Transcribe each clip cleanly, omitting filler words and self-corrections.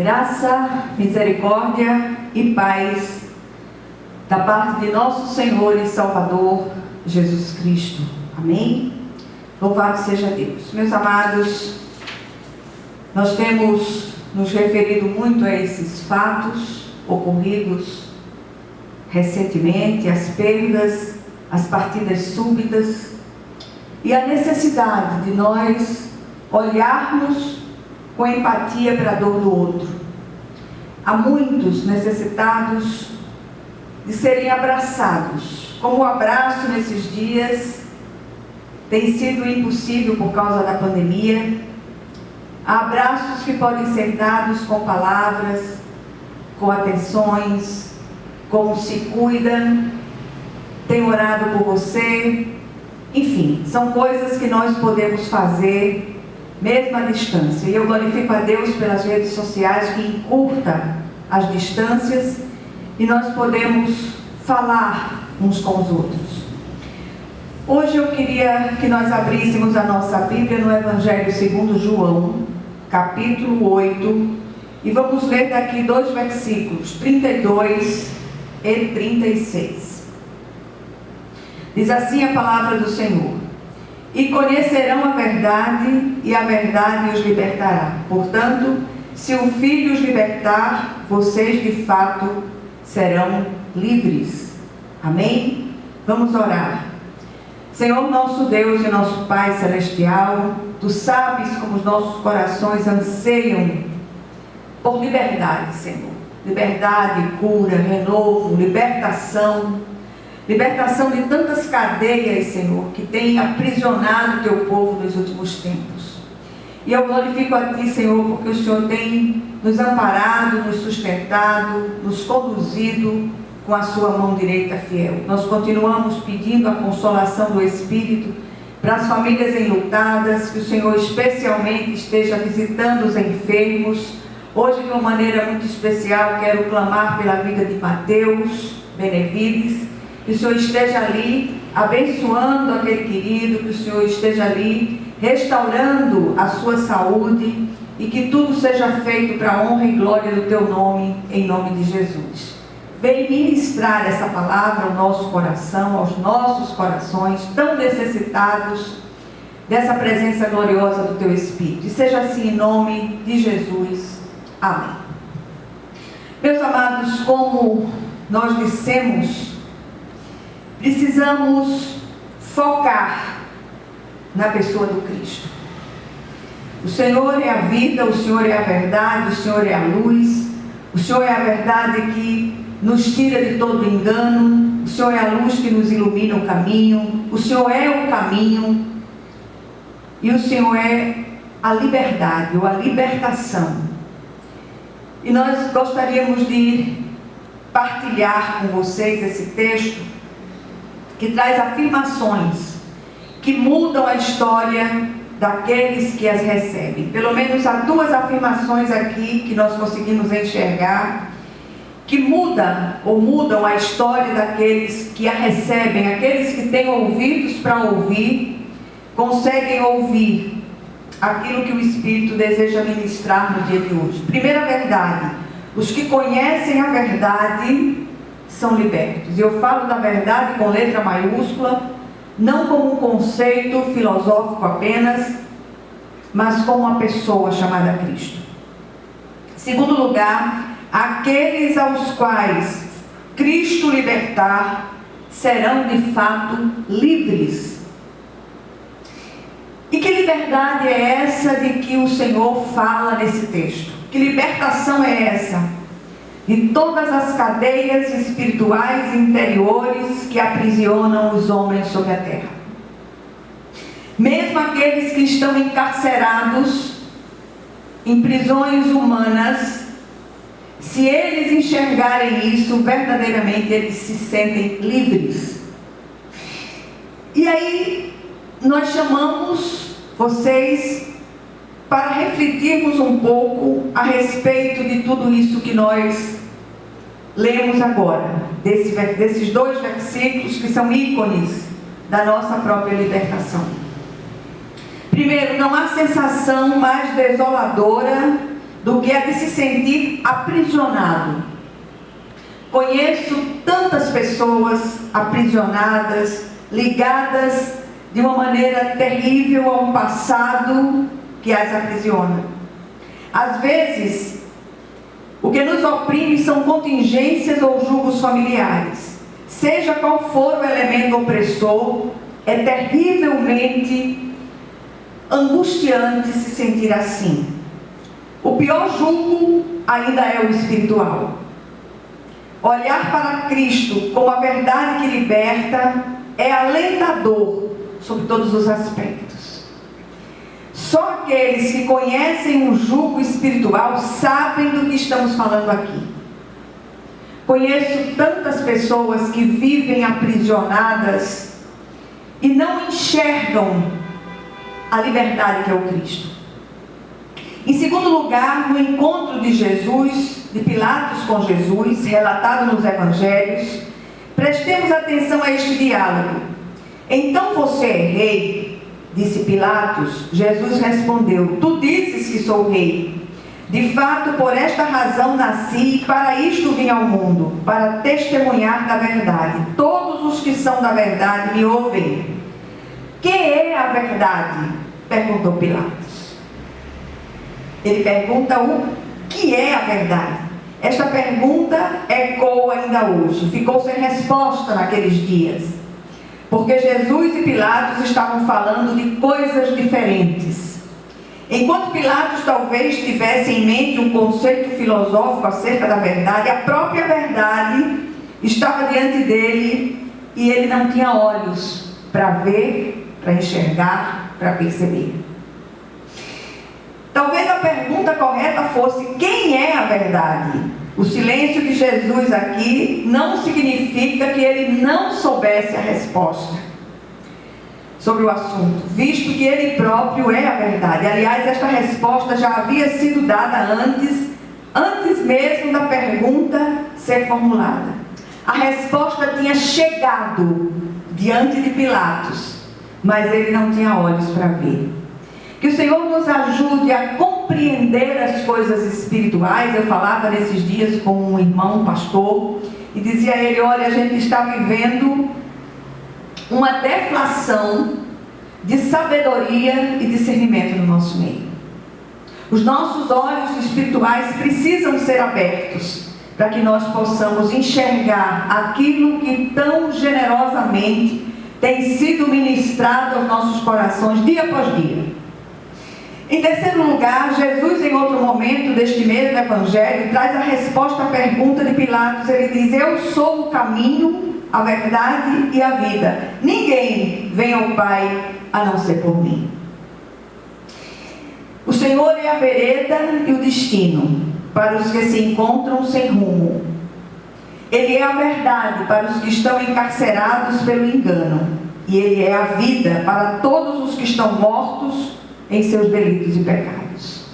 Graça, misericórdia e paz da parte de nosso Senhor e Salvador Jesus Cristo. Amém? Louvado seja Deus. Meus amados, nós temos nos referido muito a esses fatos ocorridos recentemente, as perdas, as partidas súbitas e a necessidade de nós olharmos com empatia para a dor do outro. Há muitos necessitados de serem abraçados. Como o abraço nesses dias tem sido impossível por causa da pandemia, há abraços que podem ser dados com palavras, com atenções, com se cuida, tem orado por você, enfim, são coisas que nós podemos fazer mesmo à distância. E eu glorifico a Deus pelas redes sociais que encurta as distâncias e nós podemos falar uns com os outros. Hoje eu queria que nós abríssemos a nossa Bíblia no Evangelho segundo João, capítulo 8, e vamos ler daqui 2 versículos, 32 e 36. Diz assim a palavra do Senhor: e conhecerão a verdade, e a verdade os libertará. Portanto, se o Filho os libertar, vocês de fato serão livres. Amém? Vamos orar. Senhor nosso Deus e nosso Pai Celestial, Tu sabes como os nossos corações anseiam por liberdade, Senhor. Liberdade, cura, renovo, libertação. Libertação de tantas cadeias, Senhor, que tem aprisionado o Teu povo nos últimos tempos. E eu glorifico a Ti, Senhor, porque o Senhor tem nos amparado, nos sustentado, nos conduzido com a Sua mão direita fiel. Nós continuamos pedindo a consolação do Espírito para as famílias enlutadas, que o Senhor especialmente esteja visitando os enfermos. Hoje, de uma maneira muito especial, quero clamar pela vida de Mateus Benevides, que o Senhor esteja ali abençoando aquele querido, que o Senhor esteja ali restaurando a sua saúde e que tudo seja feito para a honra e glória do Teu nome, em nome de Jesus. Vem ministrar essa palavra ao nosso coração, aos nossos corações tão necessitados dessa presença gloriosa do Teu Espírito. E seja assim em nome de Jesus. Amém. Meus amados, como nós dissemos, precisamos focar na pessoa do Cristo. O Senhor é a vida, o Senhor é a verdade, o Senhor é a luz, o Senhor é a verdade que nos tira de todo engano, o Senhor é a luz que nos ilumina o caminho, o Senhor é o caminho e o Senhor é a liberdade ou a libertação. E nós gostaríamos de partilhar com vocês esse texto que traz afirmações que mudam a história daqueles que as recebem. Pelo menos há 2 afirmações aqui que nós conseguimos enxergar que mudam a história daqueles que a recebem, aqueles que têm ouvidos para ouvir, conseguem ouvir aquilo que o Espírito deseja ministrar no dia de hoje. Primeira verdade: os que conhecem a verdade são libertos. E eu falo da verdade com letra maiúscula, não como um conceito filosófico apenas, mas como uma pessoa chamada Cristo. Segundo lugar, aqueles aos quais Cristo libertar serão de fato livres. E que liberdade é essa de que o Senhor fala nesse texto? Que libertação é essa? De todas as cadeias espirituais interiores que aprisionam os homens sobre a terra. Mesmo aqueles que estão encarcerados em prisões humanas, se eles enxergarem isso, verdadeiramente eles se sentem livres. E aí nós chamamos vocês para refletirmos um pouco a respeito de tudo isso que nós lemos agora, desses 2 versículos que são ícones da nossa própria libertação. Primeiro, não há sensação mais desoladora do que a de se sentir aprisionado. Conheço tantas pessoas aprisionadas, ligadas de uma maneira terrível a um passado que as aprisiona. Às vezes, o que nos oprime são contingências ou julgos familiares. Seja qual for o elemento opressor, é terrivelmente angustiante se sentir assim. O pior julgo ainda é o espiritual. Olhar para Cristo como a verdade que liberta é alentador sobre todos os aspectos. Só aqueles que conhecem o jugo espiritual sabem do que estamos falando aqui. Conheço tantas pessoas que vivem aprisionadas e não enxergam a liberdade que é o Cristo. Em segundo lugar, no encontro de Jesus, de Pilatos com Jesus, relatado nos Evangelhos, prestemos atenção a este diálogo. Então você é rei? Disse Pilatos. Jesus respondeu: tu dizes que sou rei. De fato, por esta razão nasci e para isto vim ao mundo, para testemunhar da verdade. Todos os que são da verdade me ouvem. Que é a verdade? Perguntou Pilatos. Ele pergunta o que é a verdade. Esta pergunta ecoa ainda hoje. Ficou sem resposta naqueles dias. Porque Jesus e Pilatos estavam falando de coisas diferentes. Enquanto Pilatos talvez tivesse em mente um conceito filosófico acerca da verdade, a própria verdade estava diante dele e ele não tinha olhos para ver, para enxergar, para perceber. Talvez a pergunta correta fosse: quem é a verdade? O silêncio de Jesus aqui não significa que ele não soubesse a resposta sobre o assunto, visto que ele próprio é a verdade. Aliás, esta resposta já havia sido dada antes mesmo da pergunta ser formulada. A resposta tinha chegado diante de Pilatos, mas ele não tinha olhos para ver. Que o Senhor nos ajude a compreender as coisas espirituais. Eu falava nesses dias com um irmão, um pastor, e dizia a ele: olha, a gente está vivendo uma deflação de sabedoria e discernimento no nosso meio. Os nossos olhos espirituais precisam ser abertos para que nós possamos enxergar aquilo que tão generosamente tem sido ministrado aos nossos corações dia após dia. Em terceiro lugar, Jesus, em outro momento deste mesmo evangelho, traz a resposta à pergunta de Pilatos. Ele diz: eu sou o caminho, a verdade e a vida. Ninguém vem ao Pai a não ser por mim. O Senhor é a vereda e o destino para os que se encontram sem rumo. Ele é a verdade para os que estão encarcerados pelo engano. E Ele é a vida para todos os que estão mortos em seus delitos e pecados.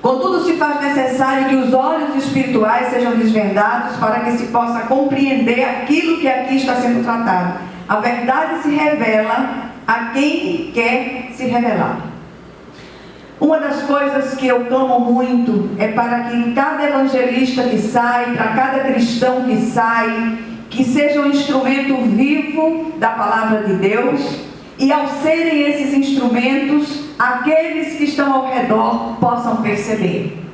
Contudo, se faz necessário que os olhos espirituais sejam desvendados para que se possa compreender aquilo que aqui está sendo tratado. A verdade se revela a quem quer se revelar. Uma das coisas que eu clamo muito é para que cada evangelista que sai, para cada cristão que sai, que seja um instrumento vivo da palavra de Deus, e ao serem esses instrumentos, aqueles que estão ao redor possam perceber.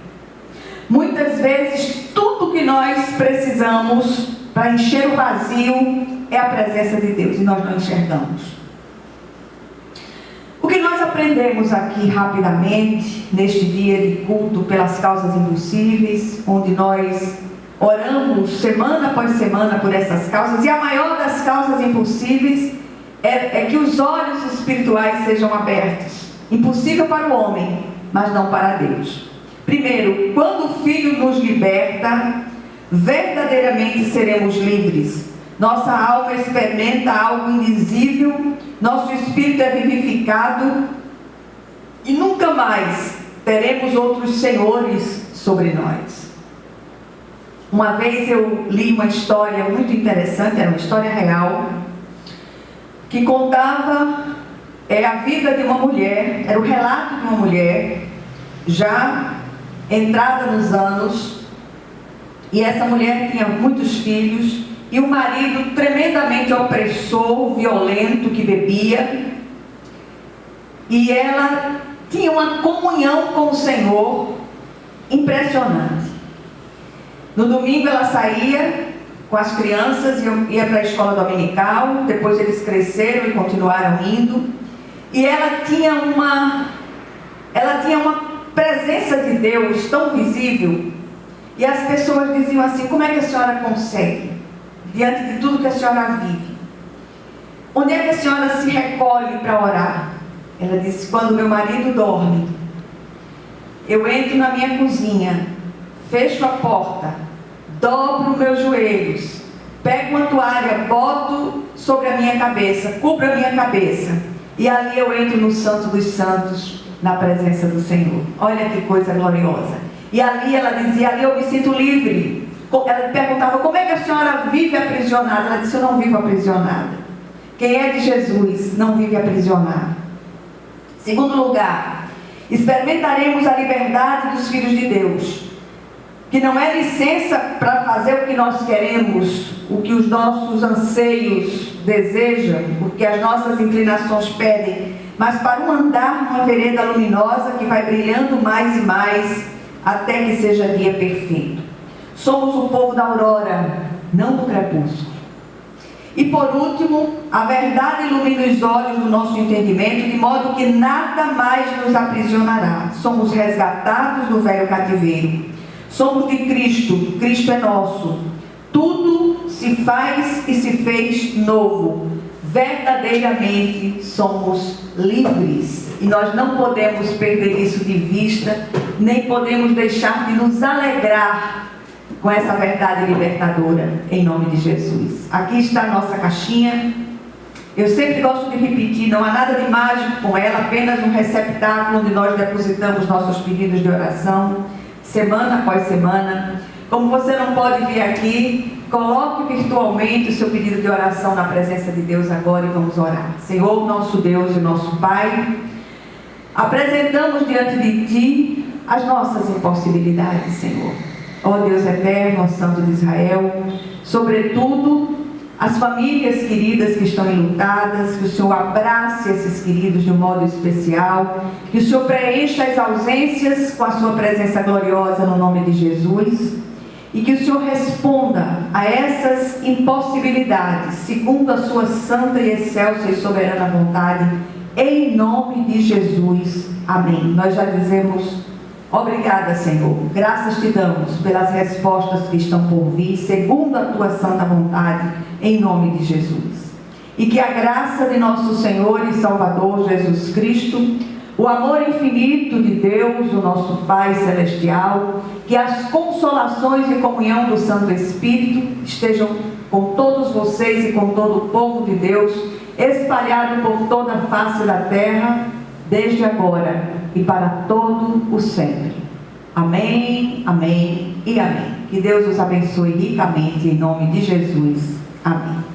Muitas vezes, tudo que nós precisamos para encher o vazio é a presença de Deus, e nós não enxergamos. O que nós aprendemos aqui rapidamente, neste dia de culto pelas causas impossíveis, onde nós oramos semana após semana por essas causas, e a maior das causas impossíveis é que os olhos espirituais sejam abertos. Impossível para o homem, mas não para Deus. Primeiro, quando o Filho nos liberta, verdadeiramente seremos livres. Nossa alma experimenta algo indizível, nosso espírito é vivificado e nunca mais teremos outros senhores sobre nós. Uma vez eu li uma história muito interessante, era uma história real, que contava a vida de uma mulher, era o relato de uma mulher já entrada nos anos, e essa mulher tinha muitos filhos, e um marido tremendamente opressor, violento, que bebia, e ela tinha uma comunhão com o Senhor impressionante. No domingo ela saía com as crianças, ia para a escola dominical, depois eles cresceram e continuaram indo, e ela tinha uma presença de Deus tão visível, e as pessoas diziam assim: como é que a senhora consegue, diante de tudo que a senhora vive? Onde é que a senhora se recolhe para orar? Ela disse: quando meu marido dorme, eu entro na minha cozinha, fecho a porta, dobro meus joelhos, pego uma toalha, boto sobre a minha cabeça, cubro a minha cabeça, e ali eu entro no Santo dos Santos, na presença do Senhor. Olha que coisa gloriosa. E ali ela dizia: ali eu me sinto livre. Ela perguntava: como é que a senhora vive aprisionada? Ela disse: eu não vivo aprisionada. Quem é de Jesus não vive aprisionado. Segundo lugar, experimentaremos a liberdade dos filhos de Deus, que não é licença para fazer o que nós queremos, o que os nossos anseios desejam, o que as nossas inclinações pedem, mas para um andar numa vereda luminosa que vai brilhando mais e mais até que seja dia perfeito. Somos o povo da aurora, não do crepúsculo. E por último, a verdade ilumina os olhos do nosso entendimento, de modo que nada mais nos aprisionará. Somos resgatados do velho cativeiro. Somos de Cristo, Cristo é nosso. Tudo se faz e se fez novo. Verdadeiramente somos livres. E nós não podemos perder isso de vista, nem podemos deixar de nos alegrar com essa verdade libertadora, em nome de Jesus. Aqui está a nossa caixinha. Eu sempre gosto de repetir, não há nada de mágico com ela, apenas um receptáculo onde nós depositamos nossos pedidos de oração, semana após semana. Como você não pode vir aqui, coloque virtualmente o seu pedido de oração na presença de Deus agora e vamos orar. Senhor, nosso Deus e nosso Pai, apresentamos diante de Ti as nossas impossibilidades, Senhor. Ó Deus eterno, ó Santo de Israel, sobretudo as famílias queridas que estão enlutadas, que o Senhor abrace esses queridos de um modo especial, que o Senhor preencha as ausências com a sua presença gloriosa no nome de Jesus, e que o Senhor responda a essas impossibilidades, segundo a sua santa e excelsa e soberana vontade, em nome de Jesus. Amém. Nós já dizemos: obrigada, Senhor. Graças te damos pelas respostas que estão por vir, segundo a tua santa vontade, em nome de Jesus. E que a graça de nosso Senhor e Salvador Jesus Cristo, o amor infinito de Deus, o nosso Pai Celestial, que as consolações e comunhão do Santo Espírito estejam com todos vocês e com todo o povo de Deus, espalhado por toda a face da terra, desde agora e para todo o sempre. Amém, amém e amém. Que Deus os abençoe ricamente em nome de Jesus. Amém.